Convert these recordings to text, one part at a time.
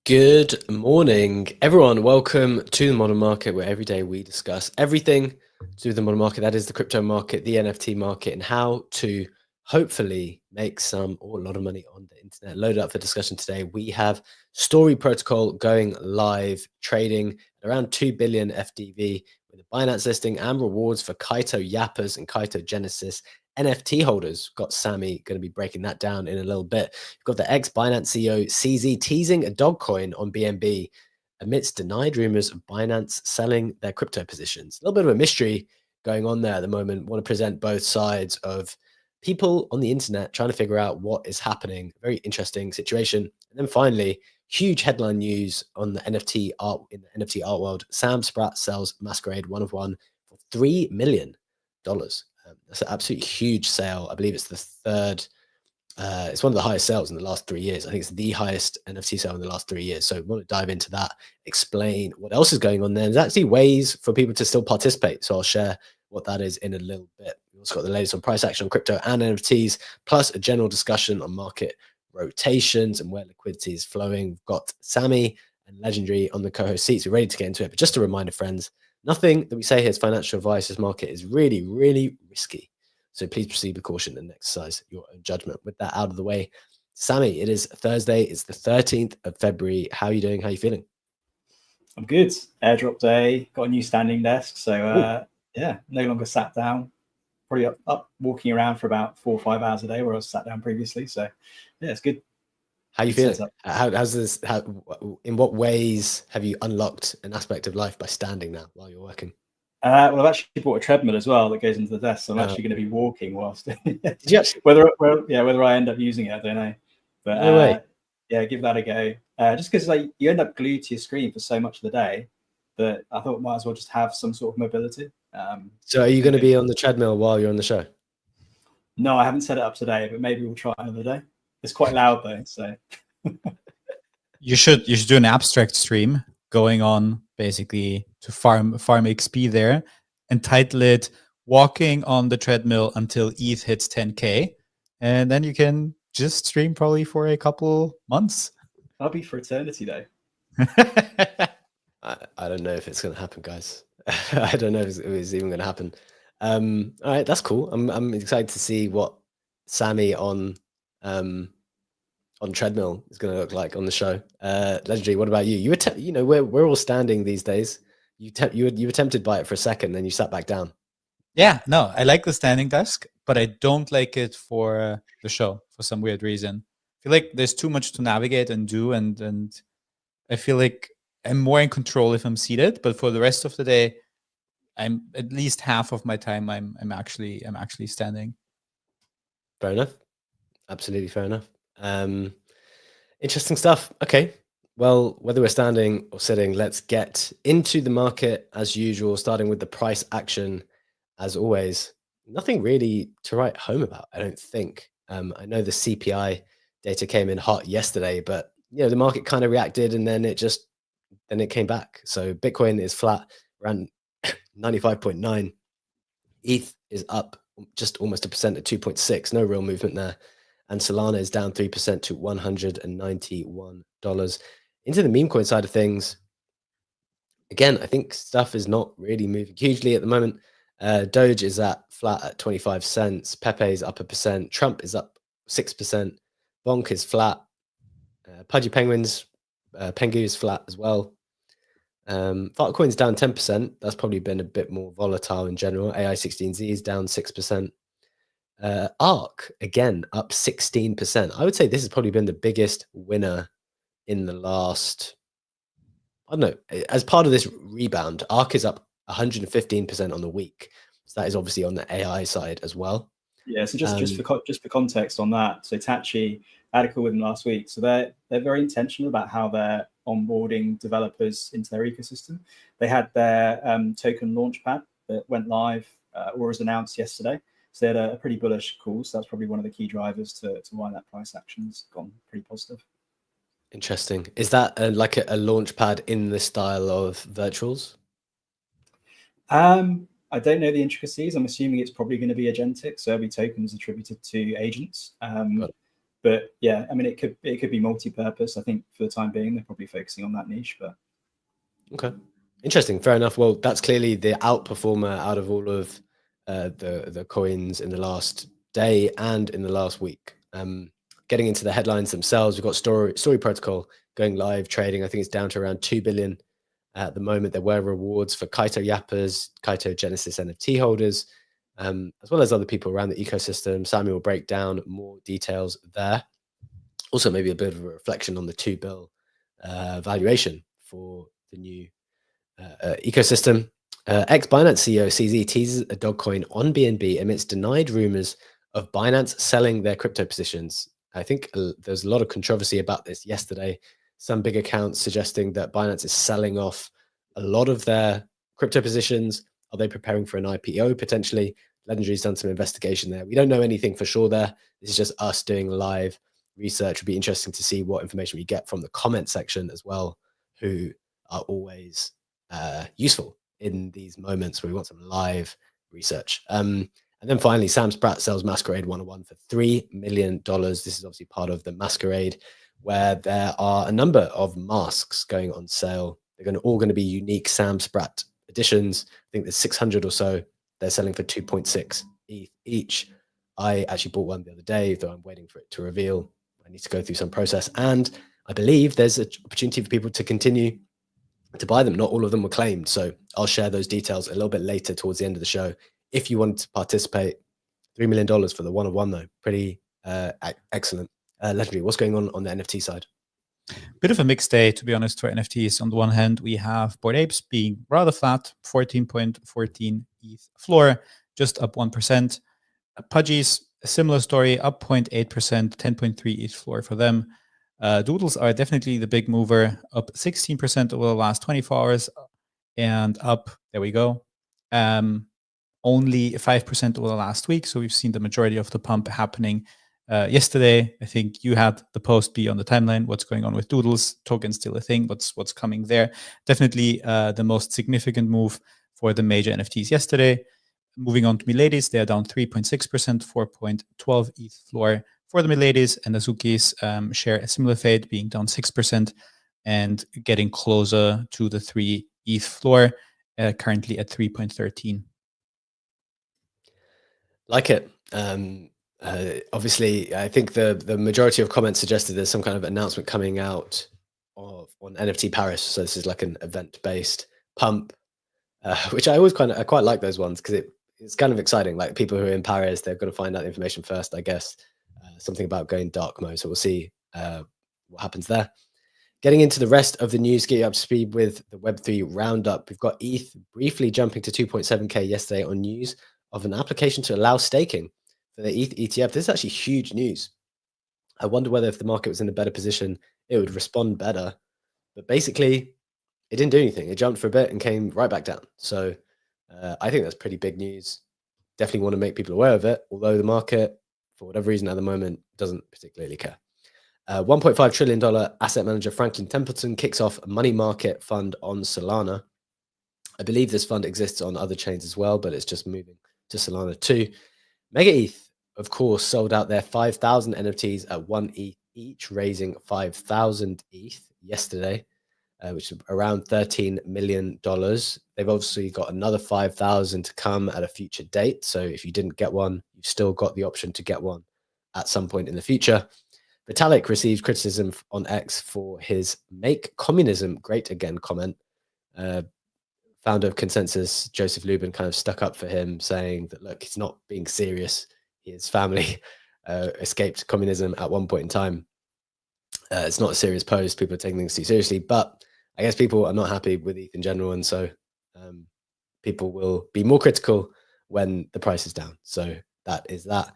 Good morning, everyone. Welcome to the modern market, where every day we discuss everything to do with the modern market. That is the crypto market, the NFT market, and how to hopefully make some or a lot of money on the internet. Loaded up for discussion today. We have Story Protocol going live, trading at around 2 billion FDV with a Binance listing and rewards for Kaito Yappers and Kaito Genesis NFT holders. Got Sammy going to be breaking that down in a little bit. We've got the ex-Binance CEO CZ teasing a dog coin on BNB amidst denied rumors of Binance selling their crypto positions. A little bit of a mystery going on there at the moment. Want to present both sides of people on the internet trying to figure out what is happening. Very interesting situation. And then finally, huge headline news on the NFT art in the NFT art world. Sam Spratt sells Masquerade One of One for $3 million. That's an absolutely huge sale. I believe it's the third. It's one of the highest sales in the last 3 years. I think it's the highest NFT sale in the last 3 years. So I want to dive into that, explain what else is going on there. There's actually ways for people to still participate. So I'll share what that is in a little bit. We've also got the latest on price action on crypto and NFTs, plus a general discussion on market rotations and where liquidity is flowing. We've got Sammy and Legendary on the co-host seats. We're ready to get into it. But just a reminder, friends, nothing that we say here is financial advice. This market is really, really risky. So please proceed with caution and exercise your own judgment. With that out of the way, Sammy, it is Thursday. It's the 13th of February. How are you doing? How are you feeling? I'm good. Airdrop day. Got a new standing desk. So yeah, no longer sat down. Probably up walking around for about 4 or 5 hours a day, where I was sat down previously. So yeah, it's good. How are you feeling? How's this? In what ways have you unlocked an aspect of life by standing now while you're working? Well, I've actually bought a treadmill as well that goes into the desk. So I'm actually going to be walking whilst. Did you actually? whether I end up using it, I don't know. But no way. Yeah, give that a go. Just because like you end up glued to your screen for so much of the day that I thought might as well just have some sort of mobility. So are you going to be on the treadmill while you're on the show? No, I haven't set it up today, but maybe we'll try another day. It's quite loud though, so. You should do an abstract stream going on basically to farm XP there, and title it "Walking on the Treadmill Until ETH Hits 10K," and then you can just stream probably for a couple months. I'll be for eternity though. I don't know if it's going to happen, guys. I don't know if it's even going to happen. All right, that's cool. I'm excited to see what Sammy on treadmill is going to look like on the show. Legendary, what about you? You know, we're all standing these days. You were tempted by it for a second, then you sat back down. Yeah, no, I like the standing desk, but I don't like it for the show for some weird reason. I feel like there's too much to navigate and do, and I feel like I'm more in control if I'm seated. But for the rest of the day, I'm at least half of my time I'm actually standing. Fair enough. Absolutely fair enough. Interesting stuff. Okay. Well, whether we're standing or sitting, let's get into the market as usual, starting with the price action. As always, nothing really to write home about, I don't think. I know the CPI data came in hot yesterday, but the market kind of reacted and then it came back. So Bitcoin is flat around 95.9. ETH is up just almost 1% at 2.6. No real movement there. And Solana is down 3% to $191. Into the meme coin side of things, again, I think stuff is not really moving hugely at the moment. Doge is flat at 25 cents. Pepe is up 1%. Trump is up 6%. Bonk is flat. Pudgy Penguins, Pengu is flat as well. Filecoin's down 10%. That's probably been a bit more volatile in general. AI16Z is down 6%. ARK, again, up 16%. I would say this has probably been the biggest winner in the last, I don't know, as part of this rebound. ARK is up 115% on the week. So that is obviously on the AI side as well. Yeah, so just for context on that, so Tachi had a call with them last week. So they're very intentional about how they're onboarding developers into their ecosystem. They had their token launchpad that went live or was announced yesterday. So they had a pretty bullish call. So that's probably one of the key drivers to why that price action's gone pretty positive. Interesting. Is that like a launch pad in the style of virtuals? I don't know the intricacies. I'm assuming it's probably going to be agentic. So every token is attributed to agents. But yeah, I mean, it could be multi-purpose. I think for the time being, they're probably focusing on that niche. But okay, interesting, fair enough. Well, that's clearly the outperformer out of all of the coins in the last day and in the last week. Getting into the headlines themselves, we've got Story Protocol going live trading. I think it's down to around 2 billion at the moment. There were rewards for Kaito Yappers, Kaito Genesis NFT holders, as well as other people around the ecosystem. Sammy will break down more details there. Also, maybe a bit of a reflection on the 2 bill valuation for the new ecosystem. Ex-Binance CEO CZ teases a dog coin on BNB amidst denied rumors of Binance selling their crypto positions. I think there's a lot of controversy about this yesterday. Some big accounts suggesting that Binance is selling off a lot of their crypto positions. Are they preparing for an IPO potentially? Legendary's done some investigation there. We don't know anything for sure there. This is just us doing live research. It'd be interesting to see what information we get from the comment section as well, who are always useful in these moments where we want some live research. And then finally, Sam Spratt sells Masquerade 101 for $3 million. This is obviously part of the Masquerade, where there are a number of masks going on sale. They're all going to be unique Sam Spratt editions. I think there's 600 or so. They're selling for 2.6 ETH each. I actually bought one the other day, though I'm waiting for it to reveal. I need to go through some process. And I believe there's an opportunity for people to continue to buy them. Not all of them were claimed. So I'll share those details a little bit later towards the end of the show. If you wanted to participate, $3 million for the 101 though. Pretty excellent. Legendary, what's going on the NFT side? Bit of a mixed day, to be honest, for NFTs. On the one hand, we have Bored Apes being rather flat, 14.14 ETH floor, just up 1%. Pudgies, a similar story, up 0.8%, 10.3 ETH floor for them. Doodles are definitely the big mover, up 16% over the last 24 hours and up, there we go, only 5% over the last week. So we've seen the majority of the pump happening yesterday. I think you had the post be on the timeline. What's going on with Doodles? Token's still a thing. What's coming there? Definitely the most significant move for the major NFTs yesterday. Moving on to Miladies, they are down 3.6%, 4.12 ETH floor for the Miladies, and Azukis share a similar fate, being down 6% and getting closer to the 3 ETH floor, currently at 3.13. Like it. Obviously, I think the majority of comments suggested there's some kind of announcement coming out on NFT Paris. So this is like an event-based pump, which I quite like those ones because it's kind of exciting. Like people who are in Paris, they're going to find out the information first, I guess. Something about going dark mode. So we'll see what happens there. Getting into the rest of the news, get you up to speed with the Web3 Roundup. We've got ETH briefly jumping to 2.7K yesterday on news of an application to allow staking for the ETH ETF. This is actually huge news. I wonder whether if the market was in a better position, it would respond better. But basically, it didn't do anything. It jumped for a bit and came right back down. So I think that's pretty big news. Definitely want to make people aware of it, although the market, for whatever reason at the moment, doesn't particularly care. $1.5 trillion asset manager Franklin Templeton kicks off a money market fund on Solana. I believe this fund exists on other chains as well, but it's just moving to Solana too. Mega ETH, of course, sold out their 5,000 NFTs at 1 ETH each, raising 5,000 ETH yesterday, which is around $13 million. They've obviously got another 5,000 to come at a future date. So if you didn't get one, you've still got the option to get one at some point in the future. Vitalik received criticism on X for his "Make Communism Great Again" comment. Founder of Consensus, Joseph Lubin, kind of stuck up for him, saying that, look, he's not being serious. His family escaped communism at one point in time. It's not a serious post. People are taking things too seriously. But I guess people are not happy with ETH in general. And so people will be more critical when the price is down. So that is that.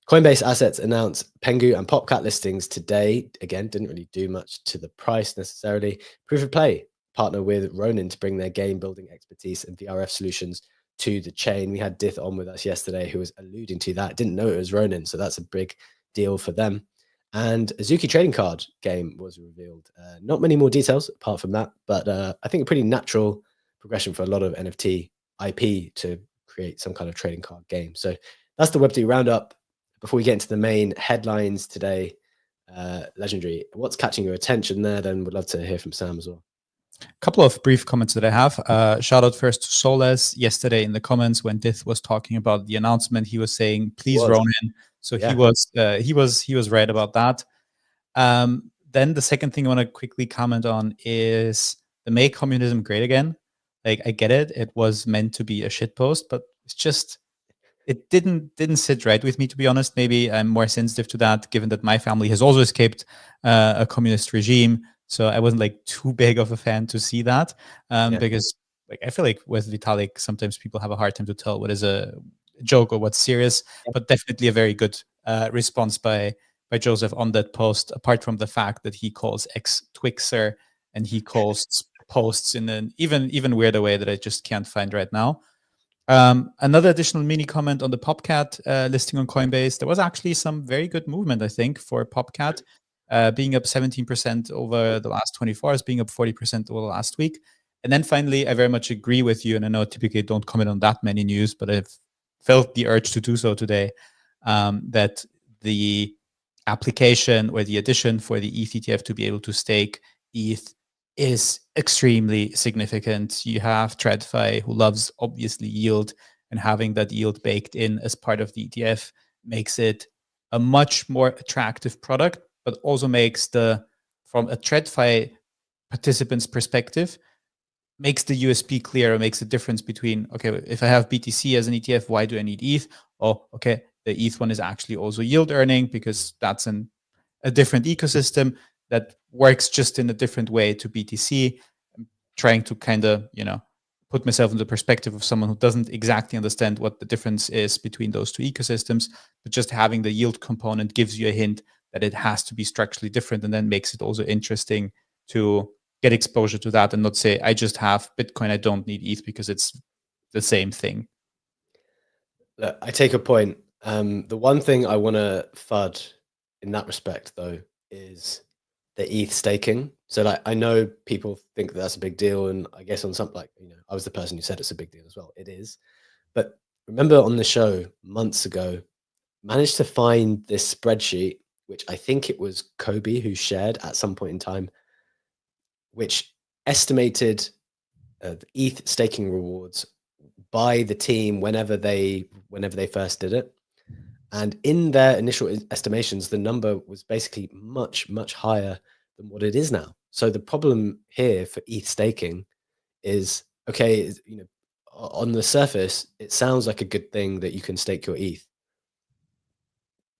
Coinbase Assets announced Pengu and PopCat listings today. Again, didn't really do much to the price necessarily. Proof of Play partner with Ronin to bring their game building expertise and VRF solutions to the chain. We had Dith on with us yesterday who was alluding to that. Didn't know it was Ronin, so that's a big deal for them. And Azuki trading card game was revealed. Not many more details apart from that, but I think a pretty natural progression for a lot of NFT IP to create some kind of trading card game. So that's the Web3 Roundup. Before we get into the main headlines today, legendary. What's catching your attention there? Then would love to hear from Sam as well. A couple of brief comments that I have. Shout out first to Soles. Yesterday in the comments when Dith was talking about the announcement, he was saying, "Please Ronin." So yeah. he was right about that. Then the second thing I want to quickly comment on is the "Make Communism Great Again." Like, I get it; it was meant to be a shitpost, but it's just it didn't sit right with me, to be honest. Maybe I'm more sensitive to that, given that my family has also escaped a communist regime. So I wasn't like too big of a fan to see that, because like I feel like with Vitalik, sometimes people have a hard time to tell what is a joke or what's serious. But definitely a very good response by Joseph on that post. Apart from the fact that he calls X Twixer and he calls posts in an even weirder way that I just can't find right now. Another additional mini comment on the Popcat listing on Coinbase. There was actually some very good movement, I think, for Popcat, being up 17% over the last 24 hours, being up 40% over the last week. And then finally, I very much agree with you, and I know typically I don't comment on that many news, but I've felt the urge to do so today, that the application or the addition for the ETH ETF to be able to stake ETH is extremely significant. You have TradFi, who loves obviously yield, and having that yield baked in as part of the ETF makes it a much more attractive product, but also makes from a TradFi participant's perspective, makes the USP clear, makes the difference between, okay, if I have BTC as an ETF, why do I need ETH? Oh, okay, the ETH one is actually also yield earning because that's a different ecosystem that works just in a different way to BTC. I'm trying to kind of, put myself in the perspective of someone who doesn't exactly understand what the difference is between those two ecosystems, but just having the yield component gives you a hint that it has to be structurally different, and then makes it also interesting to get exposure to that and not say, I just have Bitcoin, I don't need ETH because it's the same thing. Look, I take a point. The one thing I want to FUD in that respect, though, is the ETH staking. So like, I know people think that's a big deal, and I guess on something like, I was the person who said it's a big deal as well. It is. But remember on the show months ago, managed to find this spreadsheet, which I think it was Kobe who shared at some point in time, which estimated the ETH staking rewards by the team whenever they first did it. And in their initial estimations, the number was basically much, much higher than what it is now. So the problem here for ETH staking is, okay, on the surface, it sounds like a good thing that you can stake your ETH.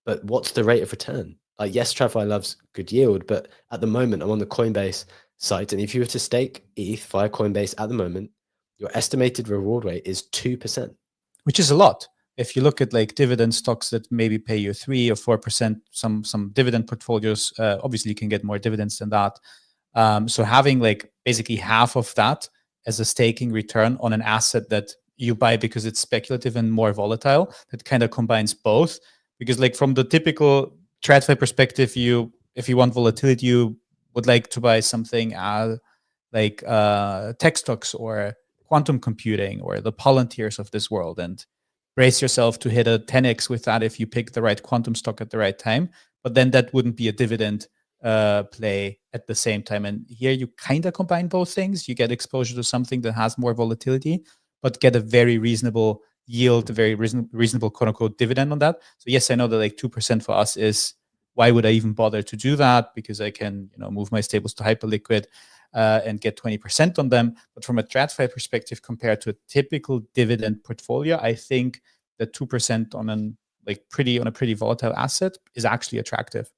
But what's the rate of return? Yes, TradFi loves good yield, but at the moment, I'm on the Coinbase site, and if you were to stake ETH via Coinbase at the moment, your estimated reward rate is 2%. Which is a lot. If you look at like dividend stocks that maybe pay you 3 or 4%, some dividend portfolios, obviously you can get more dividends than that. So having like basically half of that as a staking return on an asset that you buy because it's speculative and more volatile, that kind of combines both. Because like from the typical TradFi perspective, if you want volatility, you would like to buy something like tech stocks or quantum computing or the Palantirs of this world, and brace yourself to hit a 10x with that if you pick the right quantum stock at the right time. But then that wouldn't be a dividend play at the same time. And here you kind of combine both things. You get exposure to something that has more volatility, but get a very reasonable yield, a very reasonable quote unquote dividend on that. So yes, I know that like 2% for us is, why would I even bother to do that? Because I can, move my stables to Hyperliquid and get 20% on them. But from a TradFi perspective, compared to a typical dividend portfolio, I think that 2% on a pretty volatile asset is actually attractive.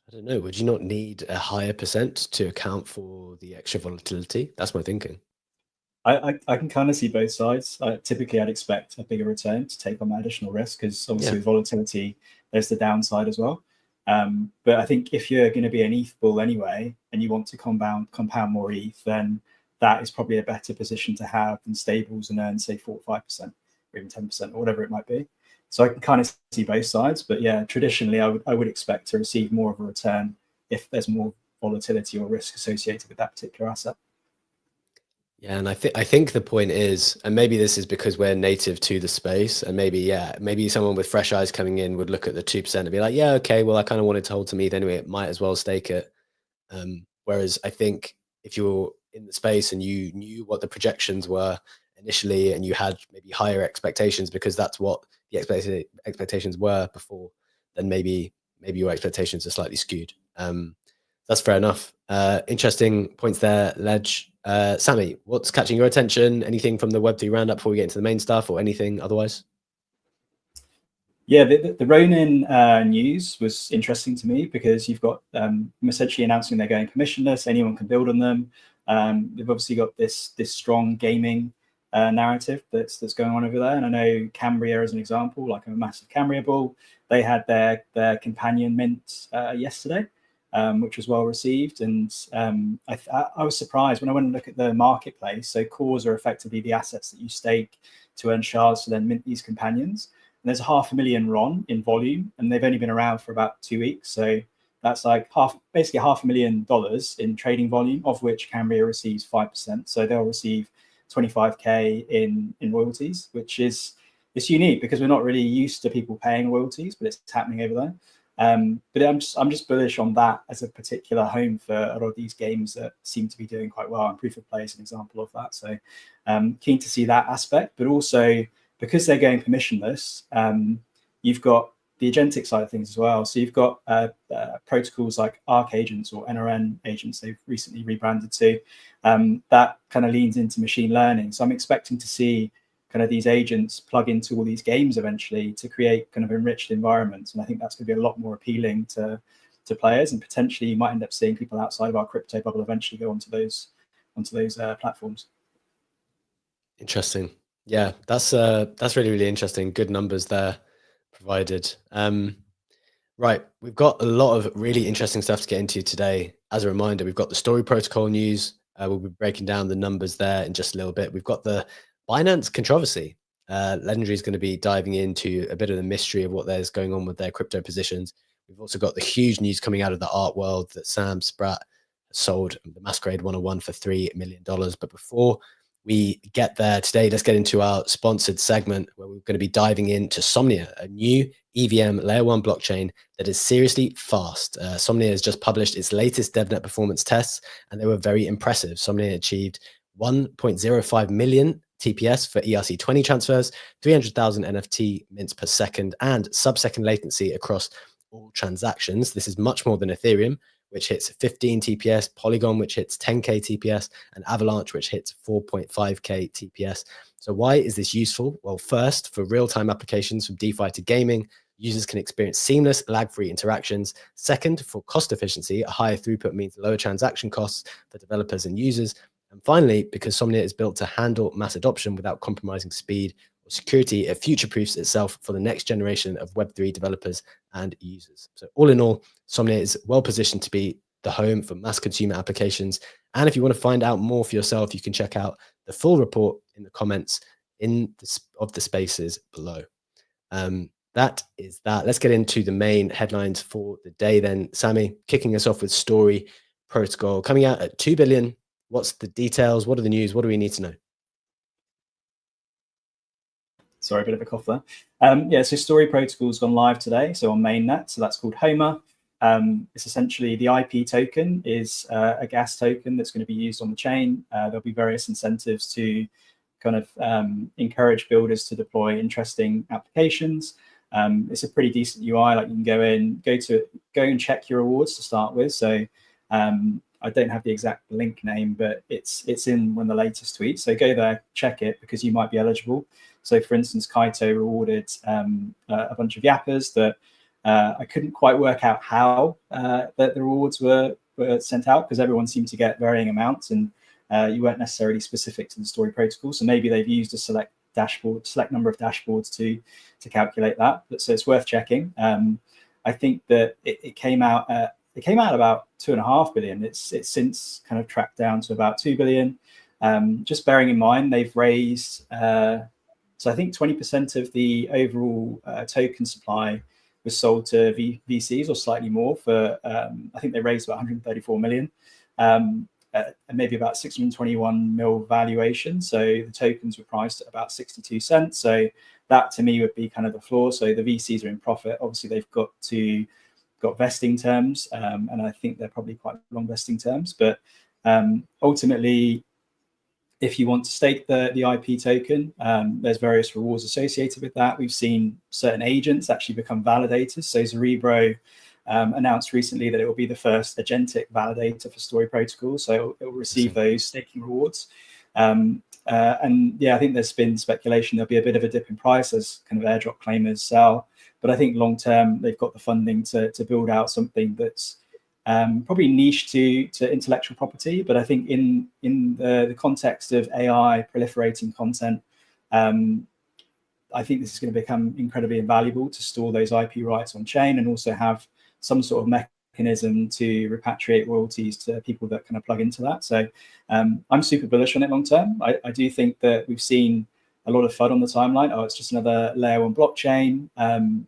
I don't know. Would you not need a higher percent to account for the extra volatility? That's my thinking. I can kind of see both sides. Typically, I'd expect a bigger return to take on that additional risk, because obviously with volatility, there's the downside as well. But I think if you're going to be an ETH bull anyway, and you want to compound more ETH, then that is probably a better position to have than stables and earn, say, 4 or 5%, or even 10%, or whatever it might be. So I can kind of see both sides. But yeah, traditionally, I would expect to receive more of a return if there's more volatility or risk associated with that particular asset. Yeah, and I think the point is, and maybe this is because we're native to the space, and maybe someone with fresh eyes coming in would look at the 2% and be like, yeah, okay, well, I kind of wanted to hold some ETH anyway, it might as well stake it. Whereas I think if you're in the space and you knew what the projections were initially, and you had maybe higher expectations because that's what the expectations were before, then maybe your expectations are slightly skewed. That's fair enough. Interesting points there, Ledge. Sammy, what's catching your attention? Anything from the Web3 roundup before we get into the main stuff, or anything otherwise? Yeah, the Ronin news was interesting to me because you've got them essentially announcing they're going permissionless. Anyone can build on them. They've obviously got this strong gaming narrative that's going on over there. And I know Cambria, as an example, like a massive Cambria bull, they had their companion mint yesterday, which was well received. And I was surprised when I went and looked at the marketplace. So cores are effectively the assets that you stake to earn shards to then mint these companions. And there's 500,000 RON in volume, and they've only been around for about 2 weeks. So that's like basically $500,000 in trading volume, of which Cambria receives 5%. So they'll receive 25K in royalties, which is unique because we're not really used to people paying royalties, but it's happening over there. But I'm just bullish on that as a particular home for a lot of these games that seem to be doing quite well. And Proof of Play is an example of that. So keen to see that aspect, but also because they're going permissionless, you've got the agentic side of things as well. So you've got protocols like ARC agents or NRN agents they've recently rebranded to, that kind of leans into machine learning. So I'm expecting to see kind of these agents plug into all these games eventually to create kind of enriched environments. And I think that's going to be a lot more appealing to players, and potentially you might end up seeing people outside of our crypto bubble eventually go onto those platforms. Interesting. Yeah, that's really, really interesting. Good numbers there provided. Right, we've got a lot of really interesting stuff to get into today. As a reminder, we've got the Story Protocol news. We'll be breaking down the numbers there in just a little bit. We've got the Binance controversy. Legendary is going to be diving into a bit of the mystery of what there's going on with their crypto positions. We've also got the huge news coming out of the art world that Sam Spratt sold the Masquerade 101 for $3 million. But before we get there today, let's get into our sponsored segment where we're going to be diving into Somnia, a new EVM layer 1 blockchain that is seriously fast. Somnia has just published its latest DevNet performance tests, and they were very impressive. Somnia achieved 1.05 million TPS for ERC20 transfers, 300,000 NFT mints per second, and sub-second latency across all transactions. This is much more than Ethereum, which hits 15 TPS, Polygon, which hits 10K TPS, and Avalanche, which hits 4.5K TPS. So why is this useful? Well, first, for real-time applications from DeFi to gaming, users can experience seamless, lag-free interactions. Second, for cost efficiency, a higher throughput means lower transaction costs for developers and users. And finally, because Somnia is built to handle mass adoption without compromising speed or security, it future-proofs itself for the next generation of Web3 developers and users. So all in all, Somnia is well positioned to be the home for mass consumer applications. And if you want to find out more for yourself, you can check out the full report in the comments of the spaces below. That is that. Let's get into the main headlines for the day then. Sammy, kicking us off with Story Protocol coming out at 2 billion. What's the details? What are the news? What do we need to know? Sorry, a bit of a cough there. Yeah, so Story Protocol's gone live today, so on mainnet. So that's called Homer. It's essentially the IP token is a gas token that's going to be used on the chain. There'll be various incentives to kind of encourage builders to deploy interesting applications. It's a pretty decent UI. Like you can go and check your rewards to start with. So I don't have the exact link name, but it's in one of the latest tweets. So go there, check it, because you might be eligible. So for instance, Kaito rewarded a bunch of yappers that I couldn't quite work out how the rewards were sent out, because everyone seemed to get varying amounts, and you weren't necessarily specific to the Story Protocol. So maybe they've used a select number of dashboards to calculate that. But so it's worth checking. I think that it came out at about 2.5 billion. It's since kind of tracked down to about 2 billion. Just bearing in mind they've raised, so I think 20% of the overall token supply was sold to VCs or slightly more for, I think they raised about 134 million. maybe about 621 mil valuation. So the tokens were priced at about 62 cents. So that to me would be kind of the floor. So the VCs are in profit. Obviously, they've got vesting terms, and I think they're probably quite long vesting terms. But ultimately, if you want to stake the IP token, there's various rewards associated with that. We've seen certain agents actually become validators. So Cerebro announced recently that it will be the first agentic validator for Story Protocol. So it will receive those staking rewards. And yeah, I think there's been speculation there'll be a bit of a dip in price as kind of airdrop claimers sell. But I think long term, they've got the funding to build out something that's probably niche to intellectual property. But I think in the context of AI proliferating content, I think this is going to become incredibly invaluable to store those IP rights on chain and also have some sort of mechanism to repatriate royalties to people that kind of plug into that. So I'm super bullish on it long term. I do think that we've seen a lot of FUD on the timeline. Oh, it's just another layer one blockchain.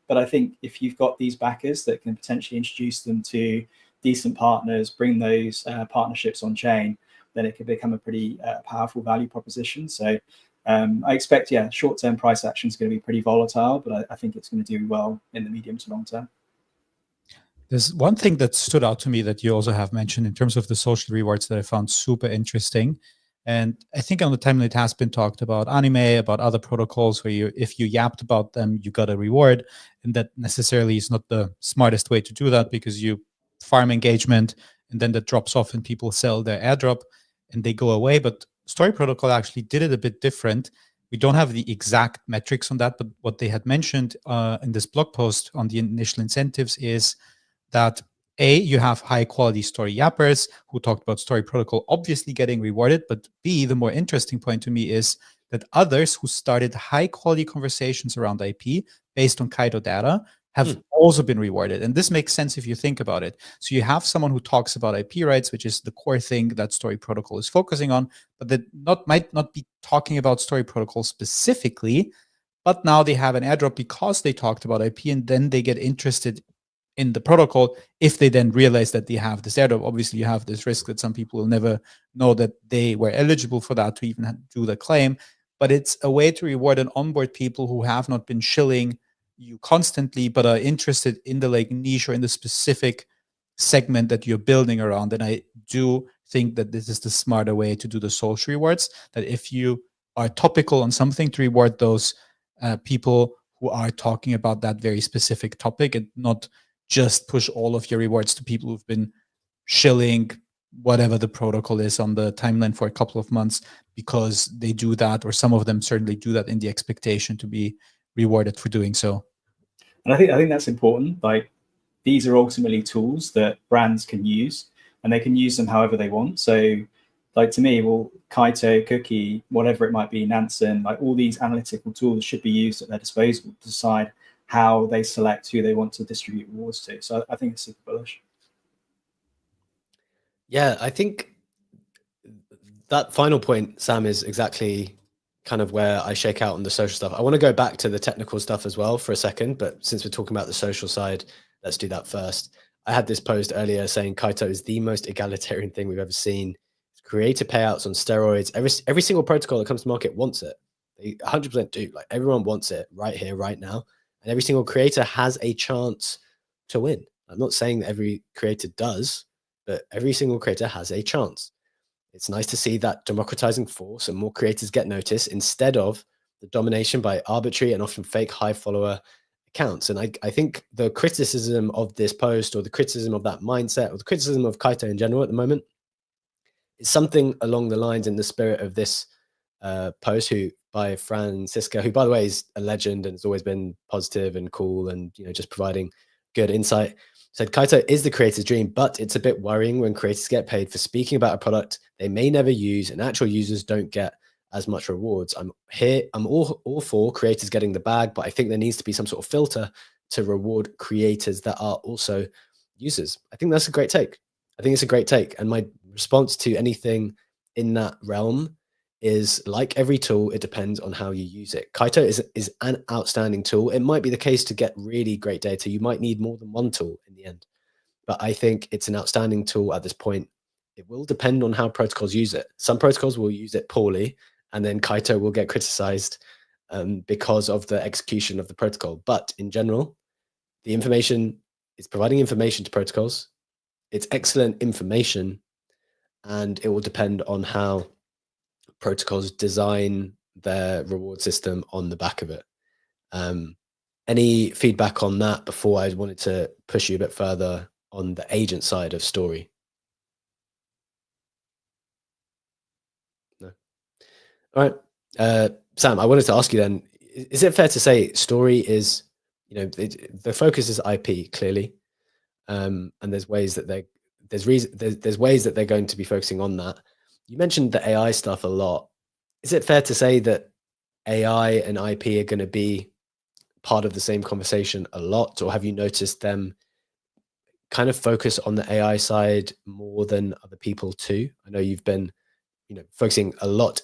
But I think if you've got these backers that can potentially introduce them to decent partners, bring those partnerships on chain, then it could become a pretty powerful value proposition. So I expect, yeah, short-term price action is going to be pretty volatile, but I think it's going to do well in the medium to long term. There's one thing that stood out to me that you also have mentioned in terms of the social rewards that I found super interesting. And I think on the timeline it has been talked about anime, about other protocols where if you yapped about them, you got a reward. And that necessarily is not the smartest way to do that, because you farm engagement and then that drops off and people sell their airdrop and they go away. But Story Protocol actually did it a bit different. We don't have the exact metrics on that, but what they had mentioned in this blog post on the initial incentives is that A, you have high quality story yappers who talked about Story Protocol obviously getting rewarded, but B, the more interesting point to me is that others who started high quality conversations around IP based on Kaito data have also been rewarded. And this makes sense if you think about it. So you have someone who talks about IP rights, which is the core thing that Story Protocol is focusing on, but that might not be talking about Story Protocol specifically, but now they have an airdrop because they talked about IP, and then they get interested in the protocol. If they then realize that they have this airdrop, obviously you have this risk that some people will never know that they were eligible for that to even do the claim. But it's a way to reward and onboard people who have not been shilling you constantly, but are interested in the like niche or in the specific segment that you're building around. And I do think that this is the smarter way to do the social rewards, that if you are topical on something, to reward those people who are talking about that very specific topic, and not just push all of your rewards to people who've been shilling whatever the protocol is on the timeline for a couple of months, because they do that, or some of them certainly do that in the expectation to be rewarded for doing so. And I think that's important. Like, these are ultimately tools that brands can use, and they can use them however they want. So like, to me, well, Kaito, Cookie, whatever it might be, Nansen, like all these analytical tools should be used at their disposal to decide how they select who they want to distribute rewards to. So I think it's super bullish. Yeah, I think that final point, Sam, is exactly kind of where I shake out on the social stuff. I want to go back to the technical stuff as well for a second, but since we're talking about the social side, let's do that first. I had this post earlier saying Kaito is the most egalitarian thing we've ever seen. Creator payouts on steroids. Every single protocol that comes to market wants it. They 100% do. Like, everyone wants it right here, right now. And every single creator has a chance to win. I'm not saying that every creator does, but every single creator has a chance. It's nice to see that democratizing force and more creators get noticed instead of the domination by arbitrary and often fake high follower accounts. And I think the criticism of this post, or the criticism of that mindset, or the criticism of Kaito in general at the moment, is something along the lines, in the spirit of this post by Francisca, who, by the way, is a legend and has always been positive and cool and, you know, just providing good insight. Said Kaito is the creator's dream, but it's a bit worrying when creators get paid for speaking about a product they may never use, and actual users don't get as much rewards. I'm all for creators getting the bag, but I think there needs to be some sort of filter to reward creators that are also users. I think that's a great take. I think it's a great take. And my response to anything in that realm is, like every tool, it depends on how you use it. Kaito is an outstanding tool. It might be the case to get really great data. You might need more than one tool in the end. But I think it's an outstanding tool at this point. it will depend on how protocols use it. Some protocols will use it poorly, and then Kaito will get criticized because of the execution of the protocol. But in general, the information is providing information to protocols. It's excellent information, and it will depend on how protocols design their reward system on the back of it. Any feedback on that before I wanted to push you a bit further on the agent side of Story? No. All right. Sam, I wanted to ask you then, is it fair to say Story is, the focus is IP clearly, and there's ways that there's ways that they're going to be focusing on that. You mentioned the AI stuff a lot. Is it fair to say that AI and IP are going to be part of the same conversation a lot, or have you noticed them kind of focus on the AI side more than other people too? I know you've been, focusing a lot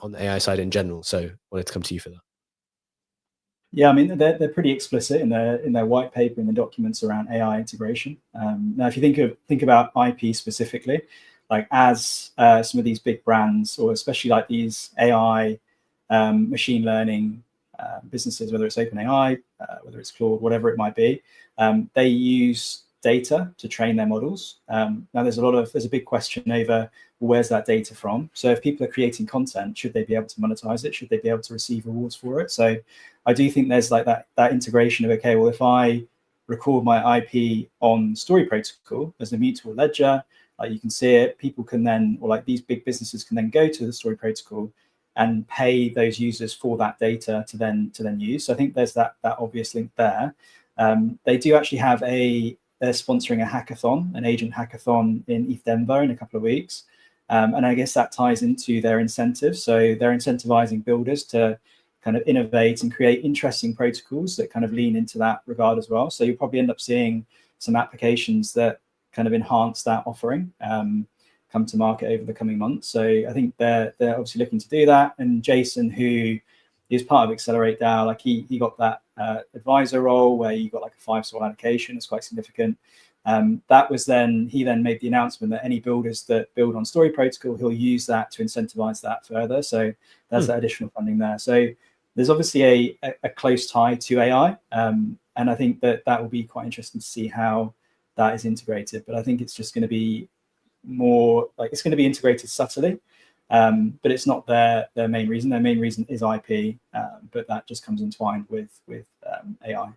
on the AI side in general, so wanted to come to you for that. Yeah, I mean, they're pretty explicit in their white paper and the documents around AI integration. Now, if you think about IP specifically, like as some of these big brands, or especially like these AI machine learning businesses, whether it's OpenAI, whether it's Claude, whatever it might be, they use data to train their models. Now, there's a big question over where's that data from. So if people are creating content, should they be able to monetize it? Should they be able to receive rewards for it? So I do think there's like that integration of, okay, well, if I record my IP on Story Protocol as a mutable ledger, like you can see it, people can then, or like these big businesses can then go to the Story Protocol and pay those users for that data to then use. So I think there's that obvious link there. They do actually have they're sponsoring a hackathon, an agent hackathon in ETH Denver in a couple of weeks. And I guess that ties into their incentives. So they're incentivizing builders to kind of innovate and create interesting protocols that kind of lean into that regard as well. So you'll probably end up seeing some applications that kind of enhance that offering come to market over the coming months. So I think they're obviously looking to do that. And Jason, who is part of Accelerate DAO, like he got that advisor role where you got like a 5-swap allocation. It's quite significant. That was he then made the announcement that any builders that build on Story Protocol, he'll use that to incentivize that further. So there's that additional funding there. So there's obviously a close tie to AI. And I think that will be quite interesting to see how that is integrated. But I think it's just going to be more like it's going to be integrated subtly. But it's not their main reason. Their main reason is IP, but that just comes entwined with AI.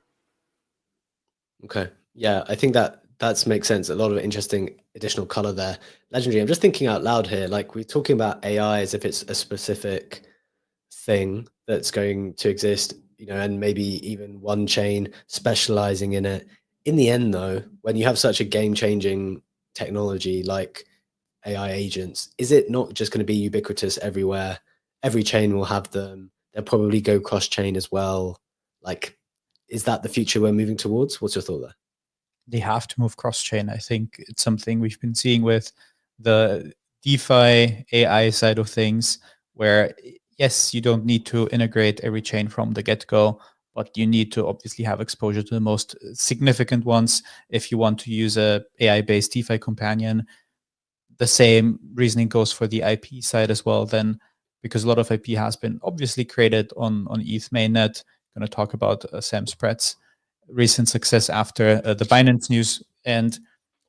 Okay. Yeah, I think that makes sense. A lot of interesting additional color there. Legendary, I'm just thinking out loud here. Like we're talking about AI as if it's a specific thing that's going to exist, and maybe even one chain specializing in it. In the end, though, when you have such a game-changing technology like AI agents, is it not just going to be ubiquitous everywhere? Every chain will have them. They'll probably go cross-chain as well. Like, is that the future we're moving towards? What's your thought there? They have to move cross-chain. I think it's something we've been seeing with the DeFi AI side of things, where yes, you don't need to integrate every chain from the get-go, but you need to obviously have exposure to the most significant ones if you want to use a AI-based DeFi companion. The same reasoning goes for the IP side as well, then, because a lot of IP has been obviously created on ETH mainnet. Going to talk about Sam Spratt's recent success after the Binance news, and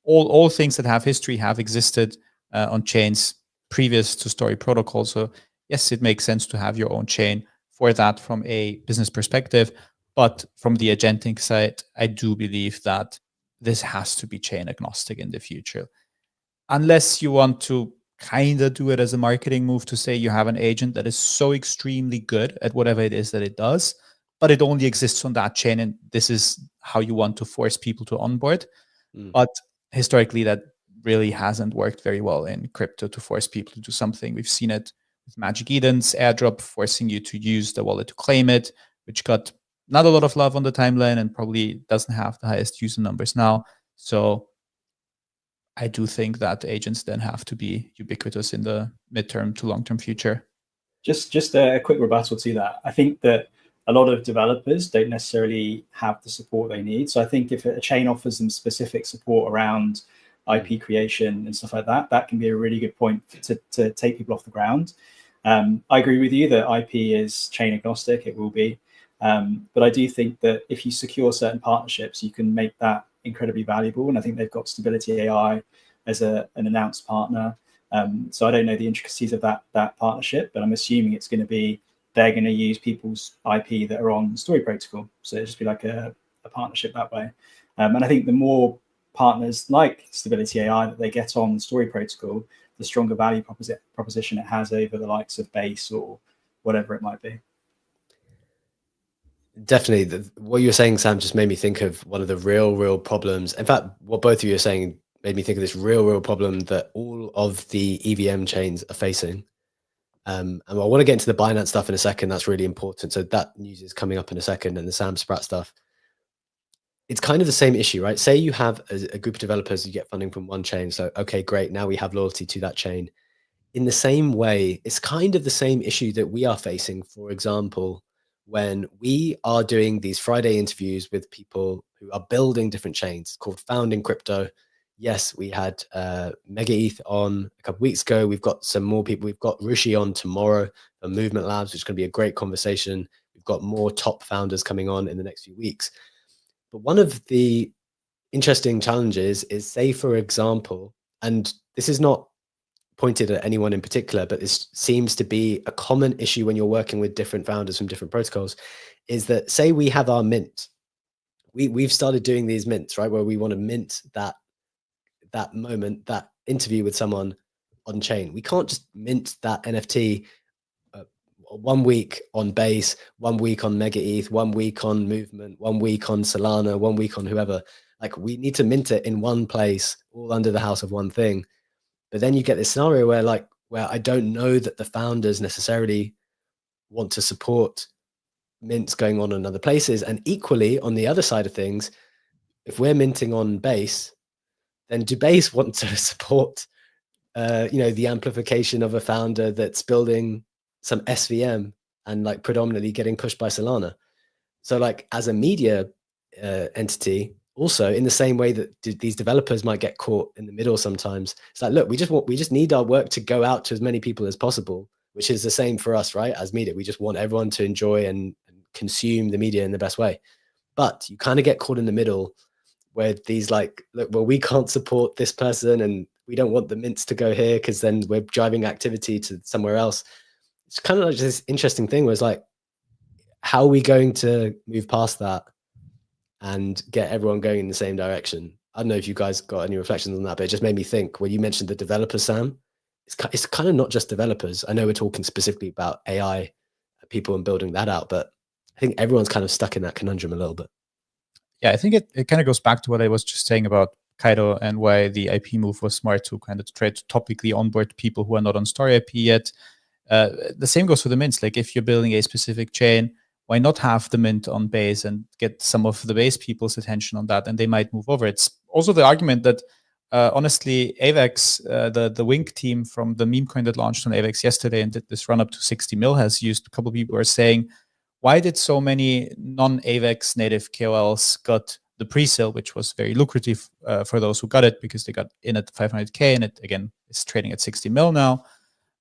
all things that have history have existed on chains previous to Story Protocol. So yes, it makes sense to have your own chain for that from a business perspective. But from the agentic side, I do believe that this has to be chain agnostic in the future. Unless you want to kind of do it as a marketing move to say you have an agent that is so extremely good at whatever it is that it does, but it only exists on that chain, and this is how you want to force people to onboard. But historically, that really hasn't worked very well in crypto to force people to do something. We've seen it with Magic Eden's airdrop, forcing you to use the wallet to claim it, which got not a lot of love on the timeline and probably doesn't have the highest user numbers now. So I do think that agents then have to be ubiquitous in the midterm to long-term future. Just a quick rebuttal to that. I think that a lot of developers don't necessarily have the support they need. So I think if a chain offers them specific support around IP creation and stuff like that, that can be a really good point to take people off the ground. I agree with you that IP is chain agnostic, it will be. But I do think that if you secure certain partnerships, you can make that incredibly valuable. And I think they've got Stability AI as an announced partner. So I don't know the intricacies of that partnership, but I'm assuming it's going to be, they're going to use people's IP that are on Story Protocol. So it'll just be like a partnership that way. And I think the more partners like Stability AI that they get on Story Protocol, the stronger value proposition it has over the likes of Base or whatever it might be. Definitely. What you were saying, Sam, just made me think of one of the real problems. In fact, what both of you are saying made me think of this real problem that all of the EVM chains are facing. And I want to get into the Binance stuff in a second. That's really important. So that news is coming up in a second, and the Sam Spratt stuff. It's kind of the same issue, right? Say you have a group of developers, you get funding from one chain. So, okay, great. Now we have loyalty to that chain. In the same way, it's kind of the same issue that we are facing, for example, when we are doing these Friday interviews with people who are building different chains called Founding Crypto. Yes, we had Mega ETH on a couple of weeks ago. We've got some more people. We've got Rishi on tomorrow from Movement Labs, which is going to be a great conversation. We've got more top founders coming on in the next few weeks. But one of the interesting challenges is, say, for example, and this is not pointed at anyone in particular, but this seems to be a common issue when you're working with different founders from different protocols, is that, say we have our mint. We've started doing these mints, right, where we want to mint that moment, that interview with someone on chain. We can't just mint that NFT 1 week on Base, 1 week on Mega ETH, 1 week on Movement, 1 week on Solana, 1 week on whoever. Like, we need to mint it in one place, all under the house of one thing. But then you get this scenario where I don't know that the founders necessarily want to support mints going on in other places. And equally, on the other side of things, if we're minting on Base, then do Base want to support the amplification of a founder that's building some SVM and like predominantly getting pushed by Solana? So like, as a media entity, also in the same way that these developers might get caught in the middle sometimes, it's like, look, we just need our work to go out to as many people as possible, which is the same for us, right? As media, we just want everyone to enjoy and consume the media in the best way. But you kind of get caught in the middle where these like, look, well, we can't support this person and we don't want the mints to go here because then we're driving activity to somewhere else. It's kind of like this interesting thing where it's like, how are we going to move past that and get everyone going in the same direction? I don't know if you guys got any reflections on that, but it just made me think when you mentioned the developers, Sam, it's kind of not just developers. I know we're talking specifically about AI people and building that out, but I think everyone's kind of stuck in that conundrum a little bit. Yeah, I think it kind of goes back to what I was just saying about Kaido and why the IP move was smart to kind of try to topically onboard people who are not on Story IP yet. The same goes for the mints. Like, if you're building a specific chain, why not have the mint on Base and get some of the Base people's attention on that, and they might move over. It's also the argument that honestly, AVAX, the Wink team from the meme coin that launched on AVAX yesterday and did this run up to 60 mil, has used. A couple of people are saying, why did so many non-AVAX native KOLs got the pre-sale, which was very lucrative for those who got it because they got in at 500K, and it again is trading at 60 mil now.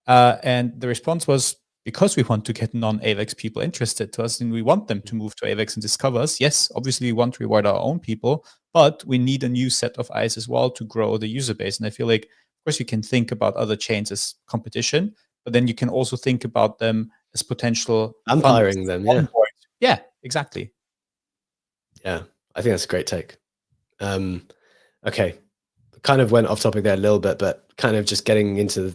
And the response was, because we want to get non-AVAX people interested to us, and we want them to move to AVAX and discover us. Yes, obviously we want to reward our own people, but we need a new set of eyes as well to grow the user base. And I feel like, of course, you can think about other chains as competition, but then you can also think about them as potential umpiring them. Yeah. Yeah, exactly. Yeah, I think that's a great take. Okay, kind of went off topic there a little bit, but kind of just getting into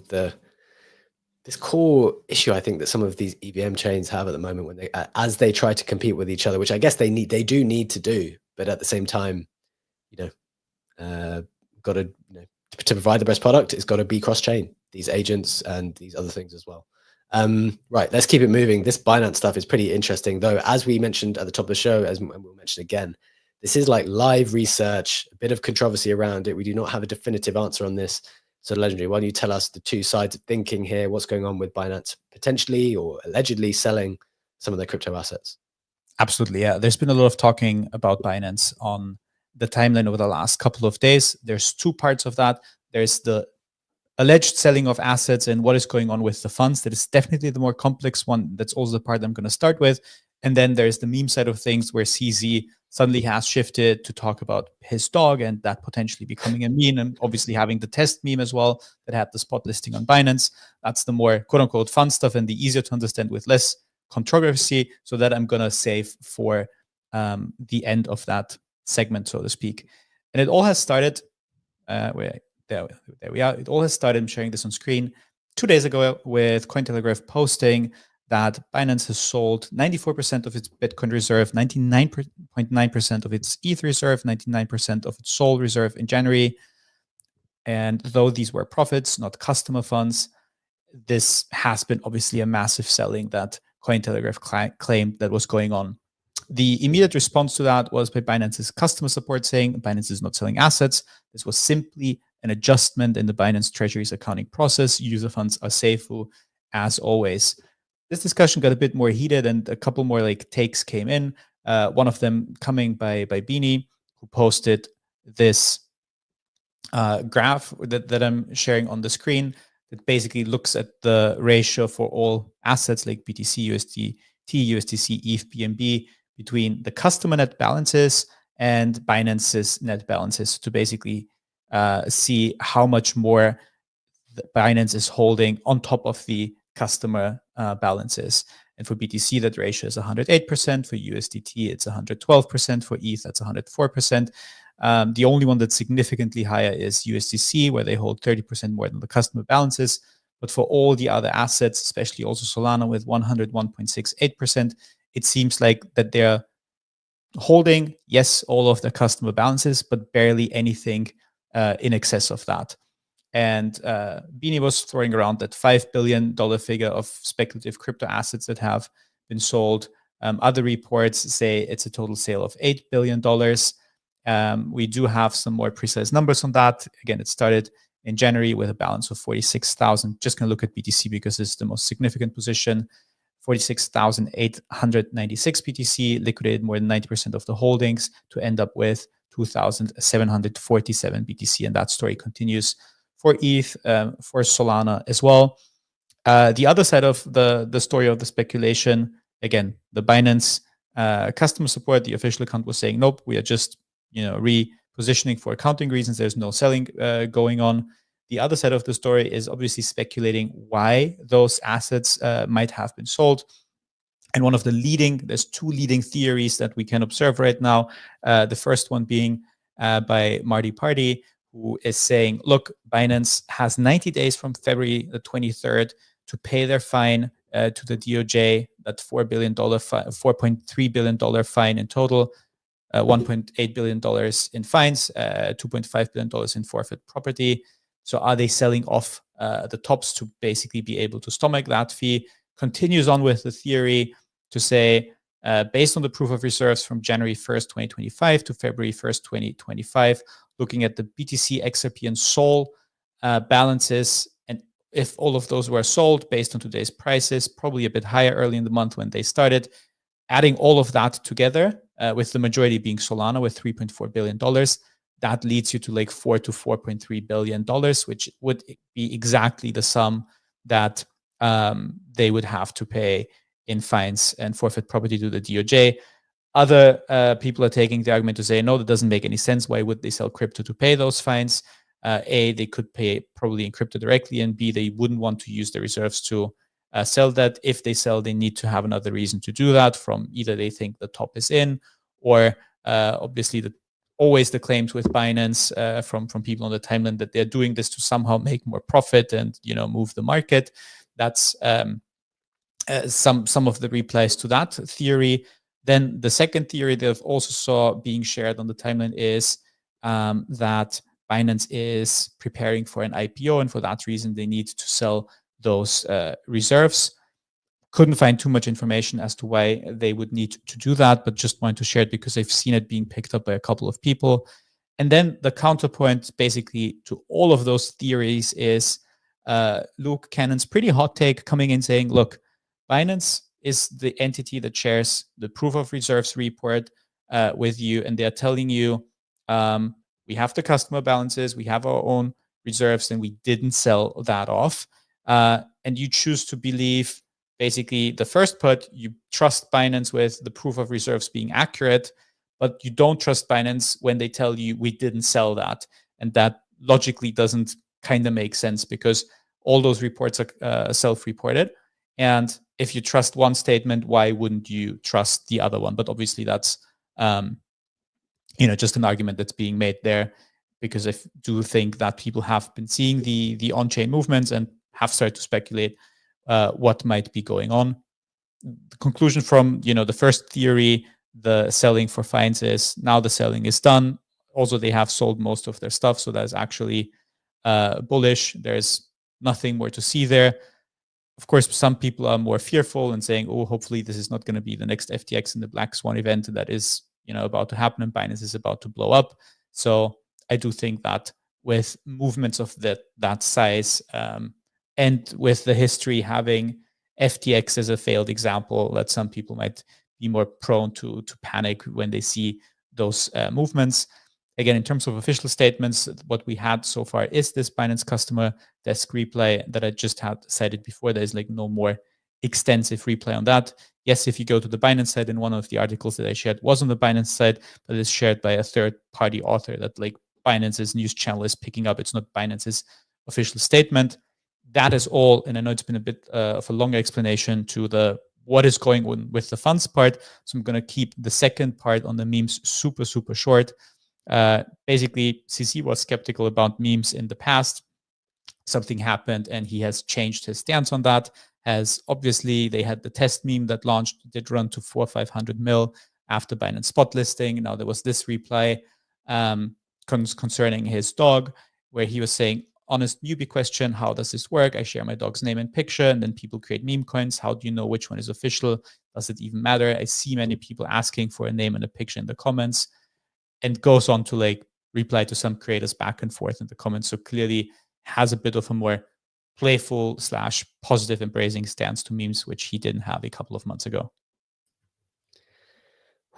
this core issue, I think, that some of these EVM chains have at the moment when as they try to compete with each other, which I guess they do need to do, but at the same time, got to to provide the best product, it's got to be cross-chain, these agents and these other things as well. Right, let's keep it moving. This Binance stuff is pretty interesting, though. As we mentioned at the top of the show, and we'll mention again, this is like live research, a bit of controversy around it. We do not have a definitive answer on this. So, Legendary, why don't you tell us the two sides of thinking here? What's going on with Binance potentially or allegedly selling some of their crypto assets? Absolutely, yeah. There's been a lot of talking about Binance on the timeline over the last couple of days. There's two parts of that. There's the alleged selling of assets and what is going on with the funds. That is definitely the more complex one. That's also the part I'm going to start with. And then there's the meme side of things where CZ suddenly has shifted to talk about his dog and that potentially becoming a meme, and obviously having the test meme as well that had the spot listing on Binance. That's the more quote unquote fun stuff and the easier to understand with less controversy. So that I'm going to save for the end of that segment, so to speak. And it all has started, there we are. It all has started, I'm sharing this on screen, 2 days ago with Cointelegraph posting that Binance has sold 94% of its Bitcoin reserve, 99.9% of its ETH reserve, 99% of its SOL reserve in January. And though these were profits, not customer funds, this has been obviously a massive selling that Cointelegraph claimed that was going on. The immediate response to that was by Binance's customer support saying Binance is not selling assets. This was simply an adjustment in the Binance Treasury's accounting process. User funds are safe as always. This discussion got a bit more heated and a couple more takes came in. One of them coming by Beanie, who posted this graph that I'm sharing on the screen that basically looks at the ratio for all assets like BTC, USDT, USDC, ETH, BNB between the customer net balances and Binance's net balances to basically see how much more Binance is holding on top of the customer balances. And for BTC, that ratio is 108%. For USDT, it's 112%. For ETH, that's 104%. The only one that's significantly higher is USDC, where they hold 30% more than the customer balances. But for all the other assets, especially also Solana with 101.68%, it seems like that they're holding, yes, all of the customer balances, but barely anything in excess of that. And Beanie was throwing around that $5 billion figure of speculative crypto assets that have been sold. Other reports say it's a total sale of $8 billion. We do have some more precise numbers on that. Again, it started in January with a balance of 46,000. Just going to look at BTC because it's the most significant position. 46,896 BTC, liquidated more than 90% of the holdings to end up with 2,747 BTC. And that story continues for ETH, for Solana as well. The other side of the story of the speculation, again, the Binance customer support, the official account was saying, nope, we are just repositioning for accounting reasons. There's no selling going on. The other side of the story is obviously speculating why those assets might have been sold. And one of the there's two leading theories that we can observe right now. The first one being by Marty Party, who is saying, look, Binance has 90 days from February the 23rd to pay their fine to the DOJ, that $4.3 billion fine in total, $1.8 billion in fines, $2.5 billion in forfeit property. So are they selling off the tops to basically be able to stomach that fee? Continues on with the theory to say, based on the proof of reserves from January 1st, 2025 to February 1st, 2025, looking at the BTC, XRP, and SOL balances, and if all of those were sold based on today's prices, probably a bit higher early in the month when they started, adding all of that together, with the majority being Solana with $3.4 billion, that leads you to like $4 to $4.3 billion, which would be exactly the sum that they would have to pay in fines and forfeit property to the DOJ. Other people are taking the argument to say, no, that doesn't make any sense. Why would they sell crypto to pay those fines? A, they could pay probably in crypto directly, and B, they wouldn't want to use the reserves to sell that. If they sell, they need to have another reason to do that, from either they think the top is in, or obviously always the claims with Binance from people on the timeline that they're doing this to somehow make more profit and move the market. That's some of the replies to that theory. Then the second theory that I've also saw being shared on the timeline is that Binance is preparing for an IPO, and for that reason they need to sell those reserves. Couldn't find too much information as to why they would need to do that, but just wanted to share it because I've seen it being picked up by a couple of people. And then the counterpoint basically to all of those theories is Luke Cannon's pretty hot take coming in saying, look, Binance is the entity that shares the proof of reserves report with you, and they're telling you We have the customer balances, we have our own reserves, and we didn't sell that off. And you choose to believe basically the first part, you trust Binance with the proof of reserves being accurate, but you don't trust Binance when they tell you we didn't sell that. And that logically doesn't kind of make sense, because all those reports are self-reported. And if you trust one statement, why wouldn't you trust the other one? But obviously that's just an argument that's being made there, because I do think that people have been seeing the on-chain movements and have started to speculate what might be going on. The conclusion from the first theory, the selling for fines, is now the selling is done. Also, they have sold most of their stuff, so that is actually bullish. There's nothing more to see there. Of course, some people are more fearful and saying, "Oh, hopefully this is not going to be the next FTX and the Black Swan event that is about to happen, and Binance is about to blow up." So I do think that with movements of that size, and with the history having FTX as a failed example, that some people might be more prone to panic when they see those movements. Again, in terms of official statements, what we had so far is this Binance customer desk replay that I just had cited before. There's no more extensive replay on that. Yes, if you go to the Binance side, and one of the articles that I shared was on the Binance side, but it's shared by a third-party author that Binance's news channel is picking up. It's not Binance's official statement. That is all, and I know it's been a bit of a longer explanation to the what is going on with the funds part. So I'm going to keep the second part on the memes super, super short. Basically, CC was skeptical about memes in the past. Something happened, and he has changed his stance on that. As obviously, they had the test meme that launched, did run to 400 or 500 mil after Binance spot listing. Now there was this reply concerning his dog, where he was saying, "Honest newbie question, how does this work? I share my dog's name and picture, and then people create meme coins. How do you know which one is official? Does it even matter? I see many people asking for a name and a picture in the comments." And goes on to reply to some creators back and forth in the comments. So clearly has a bit of a more playful / positive embracing stance to memes, which he didn't have a couple of months ago.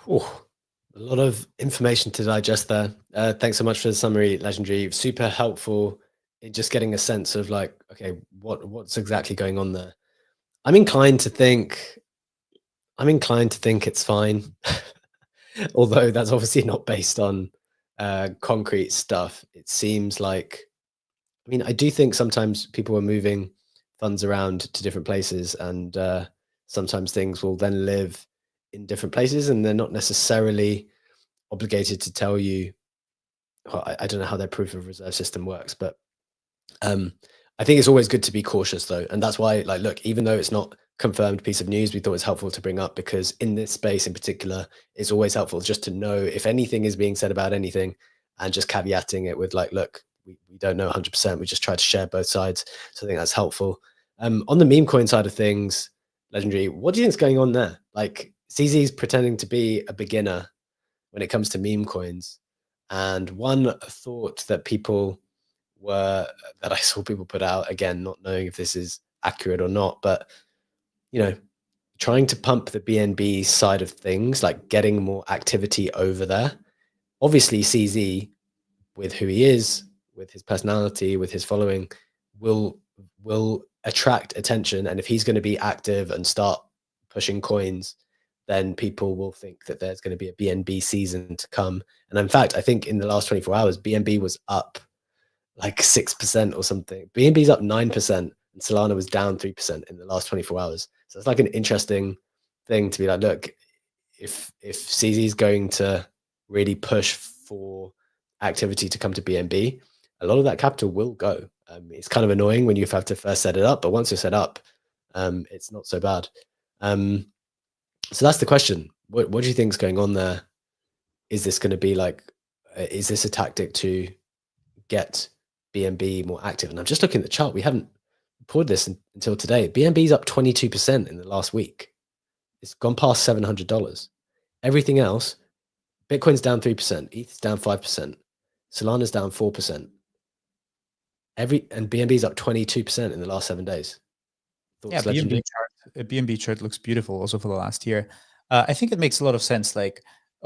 Oh, a lot of information to digest there. Thanks so much for the summary, Legendary. Super helpful in just getting a sense of okay, what's exactly going on there. I'm inclined to think it's fine. Although that's obviously not based on concrete stuff. It seems like, I do think sometimes people are moving funds around to different places, and sometimes things will then live in different places, and they're not necessarily obligated to tell you. I don't know how their proof of reserve system works, but I think it's always good to be cautious, though. And that's why, look, even though it's not confirmed piece of news, we thought it was helpful to bring up, because in this space in particular, it's always helpful just to know if anything is being said about anything, and just caveating it with look, we don't know 100%. We just try to share both sides. So I think that's helpful. On the meme coin side of things, Legendary, what do you think is going on there? CZ's pretending to be a beginner when it comes to meme coins. And one thought that I saw people put out, again, not knowing if this is accurate or not, but trying to pump the BNB side of things, getting more activity over there. Obviously, CZ, with who he is, with his personality, with his following, will attract attention. And if he's going to be active and start pushing coins, then people will think that there's going to be a BNB season to come. And in fact, I think in the last 24 hours, BNB was up 6% or something. BNB's up 9%, and Solana was down 3% in the last 24 hours. So it's an interesting thing to be look, if CZ is going to really push for activity to come to BNB, a lot of that capital will go. It's kind of annoying when you have to first set it up, but once you're set up, it's not so bad. So that's the question. What do you think is going on there? Is this going to be is this a tactic to get BNB more active? And I'm just looking at the chart. We haven't poured this until today. BNB's up 22% in the last week. It's gone past $700. Everything else, Bitcoin's down 3%, ETH's down 5%, Solana's down 4%. And BNB's up 22% in the last 7 days. Thoughts, BNB chart looks beautiful also for the last year. I think it makes a lot of sense.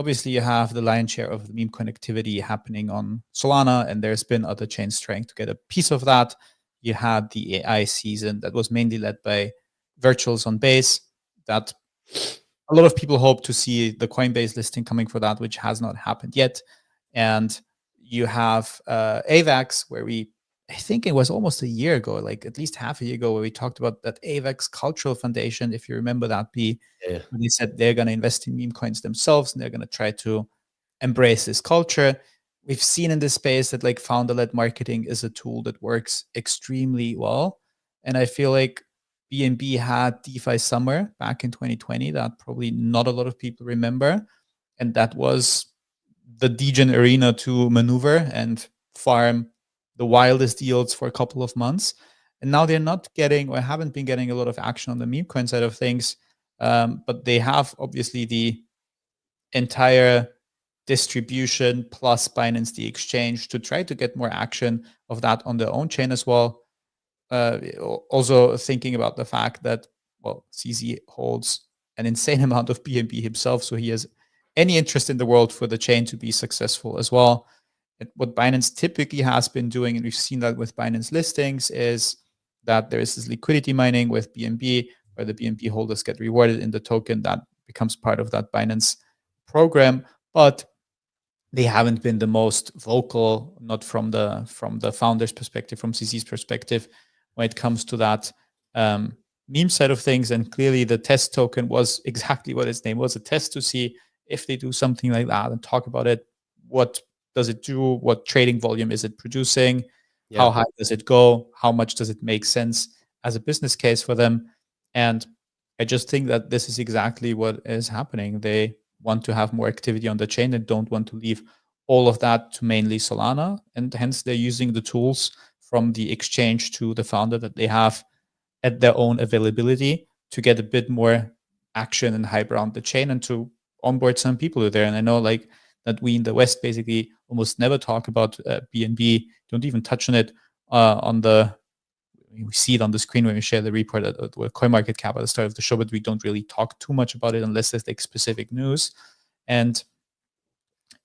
obviously you have the lion's share of the meme connectivity happening on Solana, and there's been other chains trying to get a piece of that. You had the AI season that was mainly led by virtuals on Base. That a lot of people hope to see the Coinbase listing coming for that, which has not happened yet. And you have AVAX, where I think it was almost a year ago, like at least half a year ago, where we talked about that AVAX Cultural Foundation, if you remember that, they said they're going to invest in meme coins themselves and they're going to try to embrace this culture. We've seen in this space that like founder-led marketing is a tool that works extremely well. And I feel like BNB had DeFi Summer back in 2020 that probably not a lot of people remember. And that was the degen arena to maneuver and farm the wildest yields for a couple of months. And now they're not getting or haven't been getting a lot of action on the meme coin side of things. But they have obviously the entire distribution plus Binance the exchange to try to get more action of that on their own chain as well. Also thinking about the fact that, well, CZ holds an insane amount of BNB himself, so he has any interest in the world for the chain to be successful as well. And what Binance typically has been doing, and we've seen that with Binance listings, is that there is this liquidity mining with BNB, where the BNB holders get rewarded in the token that becomes part of that Binance program. But they haven't been the most vocal, not from the founder's perspective, from CZ's perspective, when it comes to that meme side of things. And clearly the test token was exactly what its name was, a test to see if they do something like that and talk about it. What does it do? What trading volume is it producing? Yeah. How high does it go? How much does it make sense as a business case for them? And I just think that this is exactly what is happening. They want to have more activity on the chain and don't want to leave all of that to mainly Solana. And hence they're using the tools from the exchange to the founder that they have at their own availability to get a bit more action and hype around the chain and to onboard some people there. And I know like that we in the West basically almost never talk about BNB, don't even touch on it we see it on the screen when we share the report at CoinMarketCap at the start of the show, but we don't really talk too much about it unless there's like specific news. And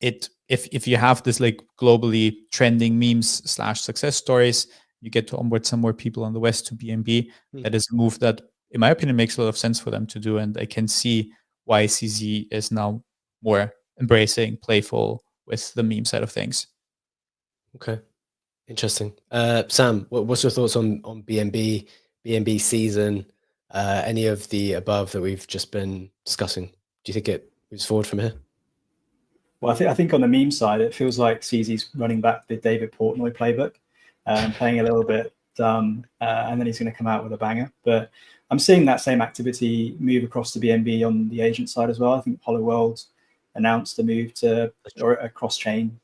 if you have this like globally trending memes / success stories, you get to onboard some more people on the West to BNB. That is a move that, in my opinion, makes a lot of sense for them to do. And I can see why CZ is now more embracing, playful with the meme side of things. Okay. Interesting. Sam, what's your thoughts on BNB season, any of the above that we've just been discussing? Do you think it moves forward from here? Well, I think on the meme side, it feels like CZ's running back the David Portnoy playbook, playing a little bit dumb, and then he's going to come out with a banger. But I'm seeing that same activity move across to BNB on the agent side as well. I think Hollow World announced a move to or a cross-chain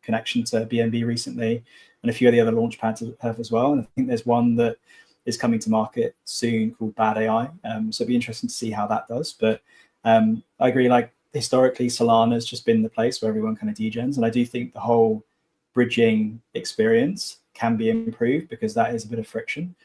connection to BNB recently, and a few of the other launch pads have as well. And I think there's one that is coming to market soon called Bad AI. So it'd be interesting to see how that does. But I agree, like historically, Solana's just been the place where everyone kind of degens. And I do think the whole bridging experience can be improved because that is a bit of friction.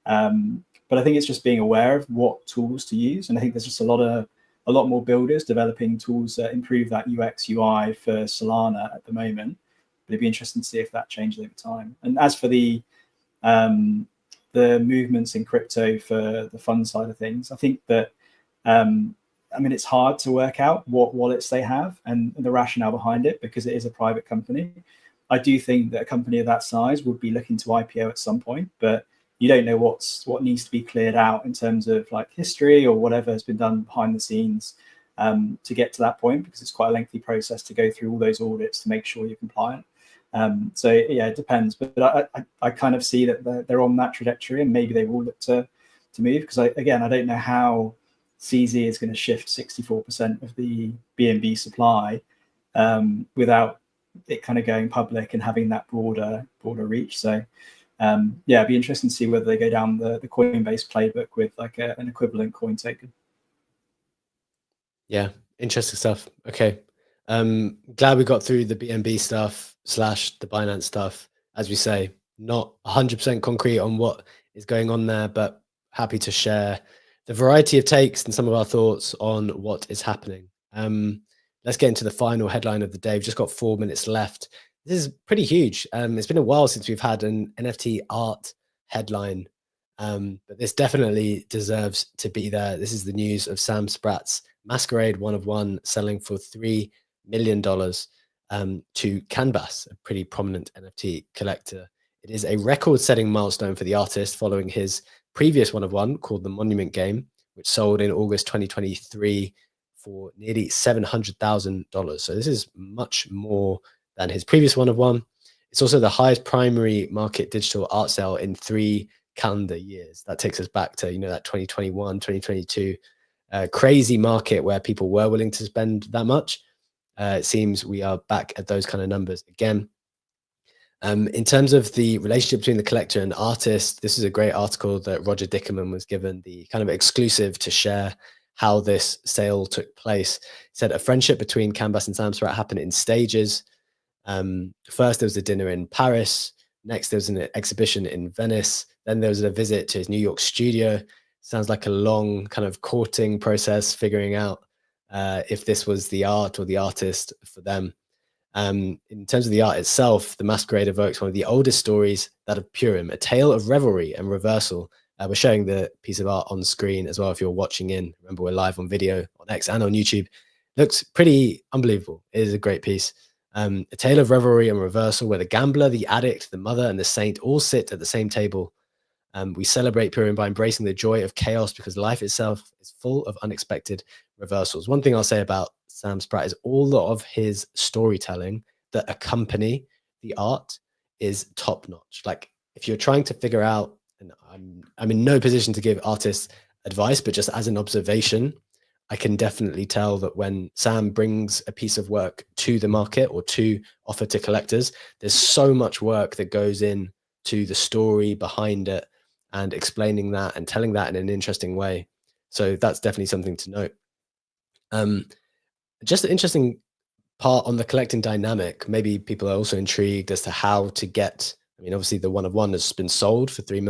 But I think it's just being aware of what tools to use. And I think there's just a lot more builders developing tools that improve that UX UI for Solana at the moment. But it'd be interesting to see if that changes over time. And as for the movements in crypto for the fund side of things, I think that, I mean, it's hard to work out what wallets they have and the rationale behind it because it is a private company. I do think that a company of that size would be looking to IPO at some point, but you don't know what needs to be cleared out in terms of like history or whatever has been done behind the scenes to get to that point, because it's quite a lengthy process to go through all those audits to make sure you're compliant. So yeah, it depends, but I kind of see that they're on that trajectory and maybe they will look to move, because I don't know how CZ is going to shift 64% of the BNB supply without it kind of going public and having that broader reach. So yeah, it'd be interesting to see whether they go down the Coinbase playbook with like an equivalent coin token. Yeah, interesting stuff. Okay. Glad we got through the BNB stuff / the Binance stuff. As we say, not 100% concrete on what is going on there, but happy to share the variety of takes and some of our thoughts on what is happening. let's get into the final headline of the day. We've just got 4 minutes left. This is pretty huge. It's been a while since we've had an NFT art headline, but this definitely deserves to be there. This is the news of Sam Spratt's Masquerade 1 of 1 selling for $3 million to Canvas, a pretty prominent NFT collector. It is a record-setting milestone for the artist following his previous 1 of 1 called the Monument Game, which sold in August 2023 for nearly $700,000. So this is much more than his previous 1 of 1. It's also the highest primary market digital art sale in 3 calendar years. That takes us back to, that 2021, 2022 crazy market where people were willing to spend that much. It seems we are back at those kind of numbers again. In terms of the relationship between the collector and artist, this is a great article that Roger Dickerman was given the kind of exclusive to share how this sale took place. He said a friendship between Canvas and Sam Spratt happened in stages. First, there was a dinner in Paris. Next, there was an exhibition in Venice. Then there was a visit to his New York studio. Sounds like a long kind of courting process, figuring out if this was the art or the artist for them. In terms of the art itself, the Masquerade evokes one of the oldest stories, that of Purim, a tale of revelry and reversal. We're showing the piece of art on screen as well if you're watching in. Remember, we're live on video on X and on YouTube. Looks pretty unbelievable. It is a great piece. A tale of revelry and reversal where the gambler, the addict, the mother, and the saint all sit at the same table. We celebrate Purim by embracing the joy of chaos because life itself is full of unexpected reversals. One thing I'll say about Sam Spratt is all of his storytelling that accompany the art is top notch. Like if you're trying to figure out, and I'm in no position to give artists advice, but just as an observation, I can definitely tell that when Sam brings a piece of work to the market or to offer to collectors, there's so much work that goes in to the story behind it and explaining that and telling that in an interesting way. So that's definitely something to note. Just an interesting part on the collecting dynamic. Maybe people are also intrigued as to how to get, obviously the 1 of 1 has been sold for $3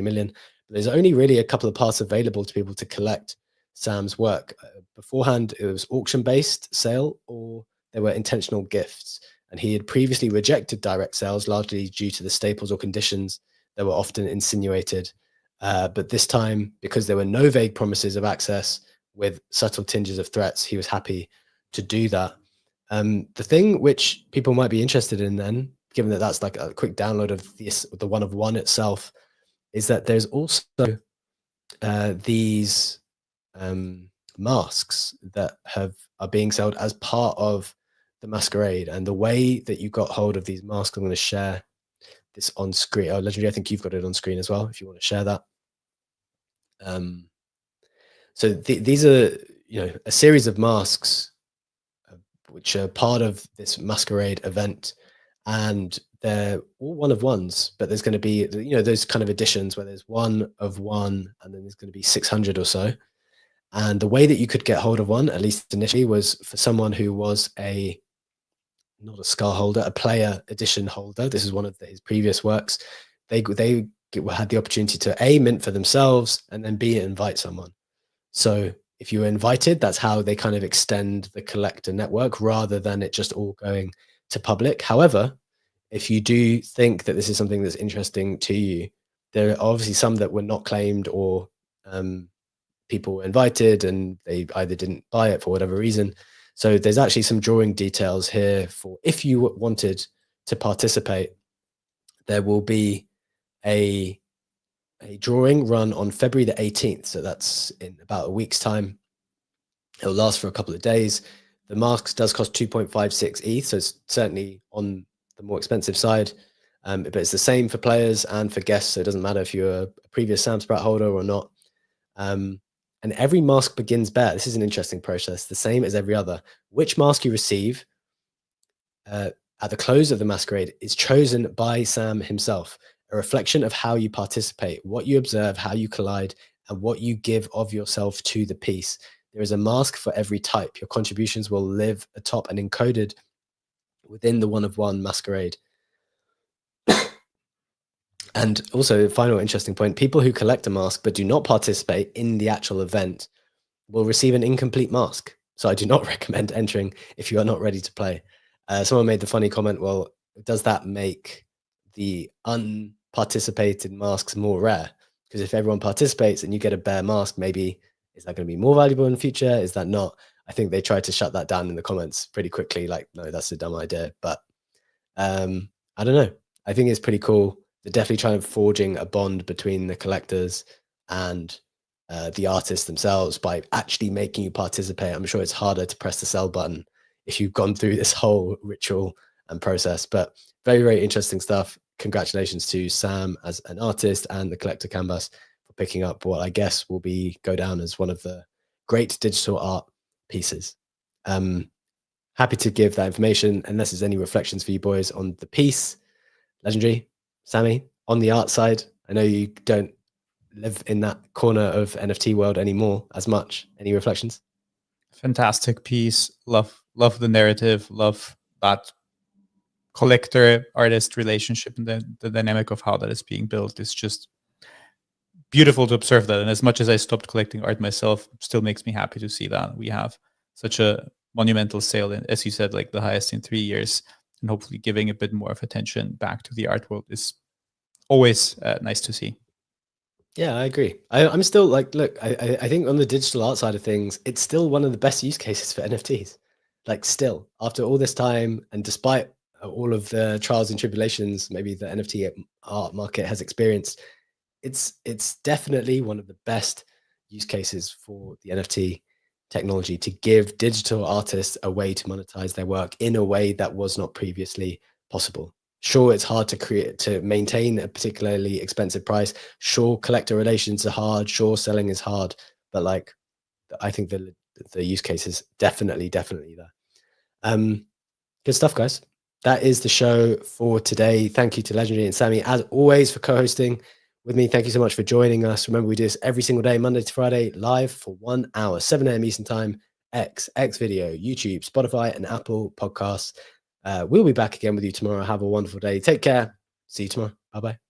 million, but there's only really a couple of parts available to people to collect Sam's work. Beforehand, it was auction-based sale or there were intentional gifts. And he had previously rejected direct sales, largely due to the staples or conditions that were often insinuated. But this time, because there were no vague promises of access with subtle tinges of threats, he was happy to do that. The thing which people might be interested in then, given that that's like a quick download of the 1 of 1 itself, is that there's also these masks that are being sold as part of the Masquerade. And the way that you got hold of these masks, I'm going to share this on screen. Oh, Legendary, I think you've got it on screen as well, if you want to share that. So these are, a series of masks which are part of this Masquerade event, and they're all 1 of 1s, but there's going to be, those kind of editions where there's 1 of 1, and then there's going to be 600 or so. And the way that you could get hold of one, at least initially, was for someone who was not a scar holder, a player edition holder. This is one of his previous works. They had the opportunity to A, mint for themselves, and then B, invite someone. So if you were invited, that's how they kind of extend the collector network rather than it just all going to public. However, if you do think that this is something that's interesting to you, there are obviously some that were not claimed or people were invited and they either didn't buy it for whatever reason. So there's actually some drawing details here for if you wanted to participate. There will be a drawing run on February the 18th. So that's in about a week's time. It'll last for a couple of days. The mask does cost 2.56 ETH, so it's certainly on the more expensive side. But it's the same for players and for guests, so it doesn't matter if you're a previous Sam Spratt holder or not. And every mask begins bare. This is an interesting process, the same as every other. Which mask you receive at the close of the Masquerade is chosen by Sam himself, a reflection of how you participate, what you observe, how you collide, and what you give of yourself to the piece. There is a mask for every type. Your contributions will live atop and encoded within the 1 of 1 Masquerade. And also, final interesting point, people who collect a mask but do not participate in the actual event will receive an incomplete mask. So I do not recommend entering if you are not ready to play. Someone made the funny comment, well, does that make the unparticipated masks more rare? Because if everyone participates and you get a bear mask, maybe is that going to be more valuable in the future? Is that not? I think they tried to shut that down in the comments pretty quickly. Like, no, that's a dumb idea. But I don't know. I think it's pretty cool. They're definitely trying to forging a bond between the collectors and the artists themselves by actually making you participate. I'm sure it's harder to press the sell button if you've gone through this whole ritual and process. But very, very interesting stuff. Congratulations to Sam as an artist and the collector canvas for picking up what I guess will go down as one of the great digital art pieces. Happy to give that information, unless there's any reflections for you boys on the piece. Legendary, Sammy, on the art side, I know you don't live in that corner of NFT world anymore as much. Any reflections? Fantastic piece. Love the narrative. Love that collector artist relationship, and the dynamic of how that is being built is just beautiful to observe that. And as much as I stopped collecting art myself, still makes me happy to see that we have such a monumental sale, and as you said, like the highest in 3 years, and hopefully giving a bit more of attention back to the art world is always nice to see. Yeah, I agree. I'm still like, look, I think on the digital art side of things, it's still one of the best use cases for NFTs. Like, still, after all this time, and despite all of the trials and tribulations maybe the NFT art market has experienced, it's definitely one of the best use cases for the NFT technology to give digital artists a way to monetize their work in a way that was not previously possible. Sure, it's hard to maintain a particularly expensive price. Sure, collector relations are hard. Sure, selling is hard. But like, I think the use case is definitely there. Good stuff, guys. That is the show for today. Thank you to Legendary and Sammy, as always, for co-hosting with me. Thank you so much for joining us. Remember, we do this every single day, Monday to Friday, live for 1 hour, 7 a.m. Eastern Time, X Video, YouTube, Spotify, and Apple Podcasts. We'll be back again with you tomorrow. Have a wonderful day. Take care. See you tomorrow. Bye-bye.